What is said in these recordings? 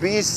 20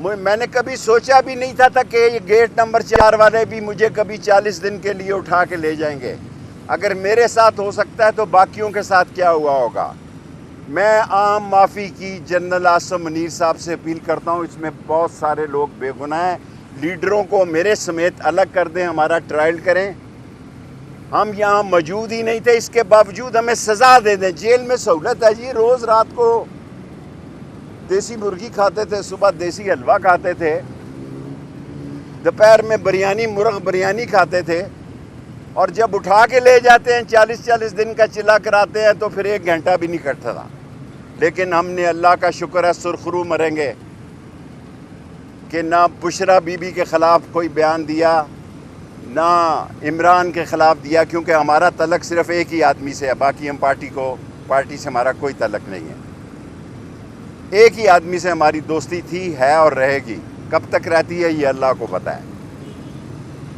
میں نے کبھی سوچا بھی نہیں تھا کہ یہ گیٹ نمبر 4 والے بھی مجھے کبھی 40 دن کے لیے اٹھا کے لے جائیں گے. اگر میرے ساتھ ہو سکتا ہے تو باقیوں کے ساتھ کیا ہوا ہوگا. میں عام معافی کی جنرل عاصم منیر صاحب سے اپیل کرتا ہوں. اس میں بہت سارے لوگ بے گناہ ہیں. لیڈروں کو میرے سمیت الگ کر دیں, ہمارا ٹرائل کریں. ہم یہاں موجود ہی نہیں تھے, اس کے باوجود ہمیں سزا دے دیں. جیل میں سہولت ہے جی, روز رات کو دیسی مرغی کھاتے تھے, صبح دیسی حلوہ کھاتے تھے, دوپہر میں بریانی, مرغ بریانی کھاتے تھے, اور جب اٹھا کے لے جاتے ہیں 40 دن کا چلا کراتے ہیں تو پھر 1 گھنٹہ بھی نہیں کٹتا تھا. لیکن ہم نے, اللہ کا شکر ہے, سرخرو مریں گے کہ نہ بشرا بی بی کے خلاف کوئی بیان دیا, نہ عمران کے خلاف دیا, کیونکہ ہمارا تعلق صرف ایک ہی آدمی سے ہے. باقی ہم پارٹی سے ہمارا کوئی تعلق نہیں ہے. ایک ہی آدمی سے ہماری دوستی تھی, ہے اور رہے گی. کب تک رہتی ہے یہ اللہ کو پتہ ہے.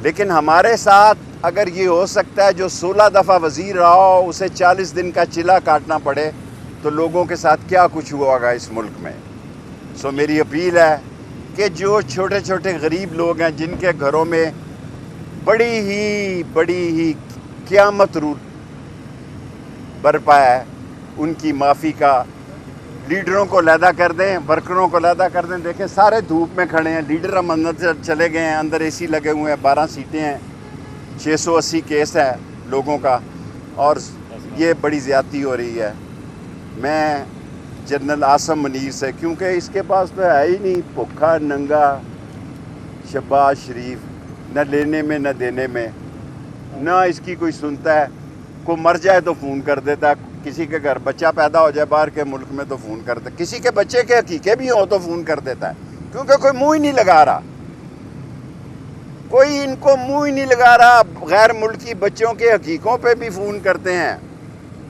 لیکن ہمارے ساتھ اگر یہ ہو سکتا ہے, جو 16 دفعہ وزیر رہا ہو اسے 40 دن کا چلا کاٹنا پڑے, تو لوگوں کے ساتھ کیا کچھ ہوا ہوگا اس ملک میں. میری اپیل ہے کہ جو چھوٹے چھوٹے غریب لوگ ہیں, جن کے گھروں میں بڑی ہی قیامت رو برپا ہے, ان کی معافی کا لیڈروں کو علیحدہ کر دیں, ورکروں کو علیحدہ کر دیں. دیکھیں سارے دھوپ میں کھڑے ہیں, لیڈر ہم اندر چلے گئے ہیں, اندر اے سی لگے ہوئے ہیں, 12 سیٹیں ہیں, 680 کیس ہے لوگوں کا, اور یہ بڑی زیادتی ہو رہی ہے. میں جنرل عاصم منیر سے, کیونکہ اس کے پاس تو ہے ہی نہیں, بھوکھا ننگا شہباز شریف, نہ لینے میں نہ دینے میں, نہ اس کی کوئی سنتا ہے. کوئی مر جائے تو فون کر دیتا ہے, کسی کے گھر بچہ پیدا ہو جائے باہر کے ملک میں تو فون کرتا ہے, کسی کے بچے کے حقیقے بھی ہوں تو فون کر دیتا ہے, کیونکہ کوئی منہ ہی نہیں لگا رہا, کوئی ان کو منہ ہی نہیں لگا رہا. غیر ملکی بچوں کے حقیقوں پہ بھی فون کرتے ہیں.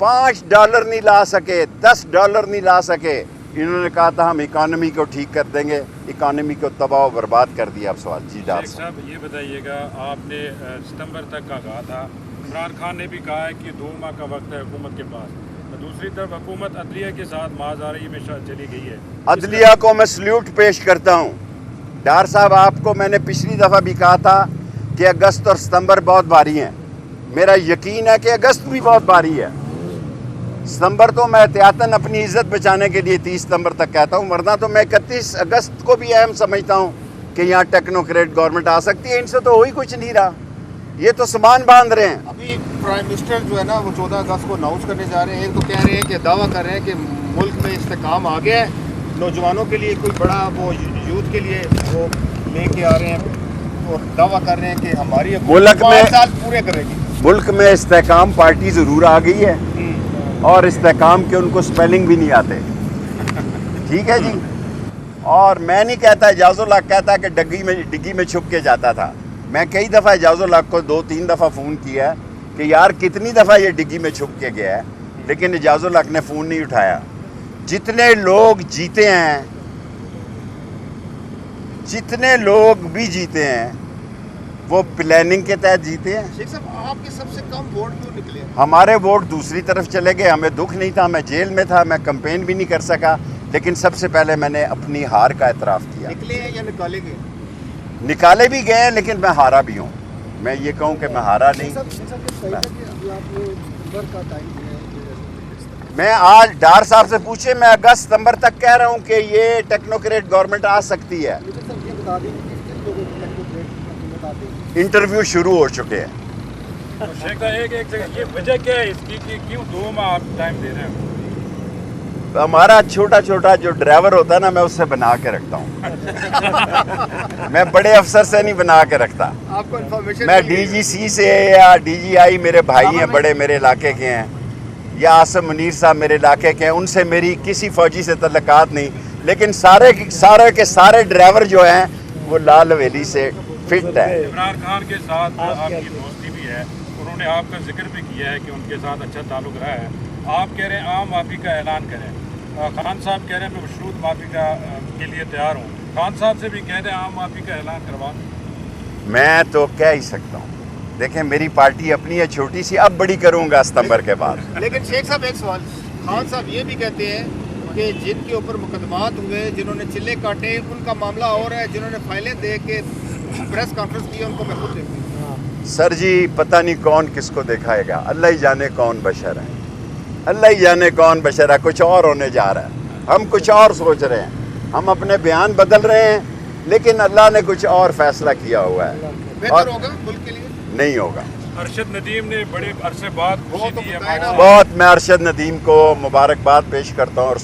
$5 نہیں لا سکے, $10 نہیں لا سکے. انہوں نے کہا تھا ہم اکانومی کو ٹھیک کر دیں گے, اکانومی کو تباہ و برباد کر دیا. اب سوال جی ڈاکٹر صاحب یہ بتائیے گا, آپ نے ستمبر تک کا کہا تھا, عمران خان نے بھی کہا ہے کہ 2 ماہ کا وقت ہے حکومت کے پاس. دوسری طرف حکومت عدلیہ کے ساتھ مازاری میں چلی گئی ہے. عدلیہ کو میں سلیوٹ پیش کرتا ہوں. ڈار صاحب, آپ کو میں نے پچھلی دفعہ بھی کہا تھا کہ اگست اور ستمبر بہت بھاری ہیں. میرا یقین ہے کہ اگست بھی بہت بھاری ہے. ستمبر تو میں احتیاطاً اپنی عزت بچانے کے لیے 30 ستمبر تک کہتا ہوں, ورنہ تو میں 31 اگست کو بھی اہم سمجھتا ہوں کہ یہاں ٹیکنوکریٹ گورنمنٹ آ سکتی ہے. ان سے تو ہو ہی کچھ نہیں رہا, یہ تو سامان باندھ رہے ہیں. ابھی پرائم منسٹر جو ہے نا وہ 14 اگست کو اناؤنس کرنے جا رہے ہیں. ایک تو کہہ رہے ہیں کہ دعویٰ کر رہے ہیں کہ ملک میں استحکام آ گیا ہے, نوجوانوں کے لیے کوئی بڑا وہ یوتھ کے لیے وہ لے کے آ رہے ہیں, اور دعویٰ کر رہے ہیں کہ ہماری ملک میں 5 سال پورے کرے گی. ملک میں استحکام پارٹی ضرور آ گئی ہے, اور استحکام کے ان کو سپیلنگ بھی نہیں آتے. ٹھیک ہے جی. اور میں نہیں کہتا, اعجاز الحق کہتا ہے کہ ڈگی میں چھپ کے جاتا تھا. میں کئی دفعہ اعجاز الحق کو 2-3 دفعہ فون کیا کہ یار کتنی دفعہ یہ ڈگی میں چھپ کے گیا ہے, لیکن اعجاز الحق نے فون نہیں اٹھایا. جتنے لوگ جیتے ہیں, جتنے لوگ بھی جیتے ہیں, وہ پلاننگ کے تحت جیتے ہیں. شیخ صاحب, آپ کے سب سے کم ووٹ کیوں نکلے؟ ہمارے ووٹ دوسری طرف چلے گئے. ہمیں دکھ نہیں تھا, میں جیل میں تھا, میں کمپین بھی نہیں کر سکا, لیکن سب سے پہلے میں نے اپنی ہار کا اعتراف کیا. نکلے ہیں یا نکالے گئے؟ نکالے بھی گئے ہیں, لیکن میں ہارا بھی ہوں. میں یہ کہوں کہ میں ہارا نہیں. میں آج ڈار صاحب سے پوچھے, میں اگست ستمبر تک کہہ رہا ہوں کہ یہ ٹیکنوکریٹ گورنمنٹ آ سکتی ہے. انٹرویو شروع ہو چکے ہیں. شیخ صاحب یہ وجہ کیا ہے اس کی کہ کیوں 2 ماہ آپ ٹائم دے رہے ہیں؟ ہمارا چھوٹا جو ڈرائیور ہوتا ہے نا, میں اس سے بنا کے رکھتا ہوں. میں بڑے افسر سے نہیں بنا کے رکھتا. آپ کو انفارمیشن میں ڈی جی سی سے یا DGI میرے بھائی ہیں بڑے, میرے علاقے کے ہیں, یا عاصم منیر صاحب میرے علاقے کے ہیں, ان سے میری کسی فوجی سے تعلقات نہیں. لیکن سارے کے سارے ڈرائیور جو ہیں وہ لال حویلی سے فٹ ہے. عمران خان کے ساتھ آپ کی دوستی بھی ہے, انہوں نے آپ کا ذکر بھی کیا ہے کہ ان کے ساتھ اچھا تعلق رہا ہے. آپ کہہ رہے ہیں عام معافی کا اعلان کریں, خان صاحب کہہ رہے ہیں میں مشروط معافی کے لیے تیار ہوں. خان صاحب سے بھی کہہ رہے ہیں عام معافی کا اعلان کروا. میں تو کہہ ہی سکتا ہوں. دیکھیں میری پارٹی اپنی ہے چھوٹی سی, اب بڑی کروں گا ستمبر کے بعد. لیکن شیخ صاحب ایک سوال, خان صاحب یہ بھی کہتے ہیں کہ جن کے اوپر مقدمات ہوئے, جنہوں نے چلے کاٹے, ان کا معاملہ اور ہے. جنہوں نے فائلیں دے کے پریس کانفرنس کی ان کو میں خود دیکھوں. سر جی پتہ نہیں کون کس کو دکھائے گا, اللہ ہی جانے کون بشر ہے, اللہ ہی جانے کون بشر ہے. کچھ اور ہونے جا رہا ہے, ہم کچھ اور سوچ رہے ہیں, ہم اپنے بیان بدل رہے ہیں, لیکن اللہ نے کچھ اور فیصلہ کیا ہوا ہے. بہتر ہوگا ملک کے لیے. نہیں ہوگا. ارشد ندیم نے بڑے عرصے بعد وہ تو خوشی دی ہے بتائے نا. ماحول- بہت میں ارشد ندیم کو مبارکباد پیش کرتا ہوں اور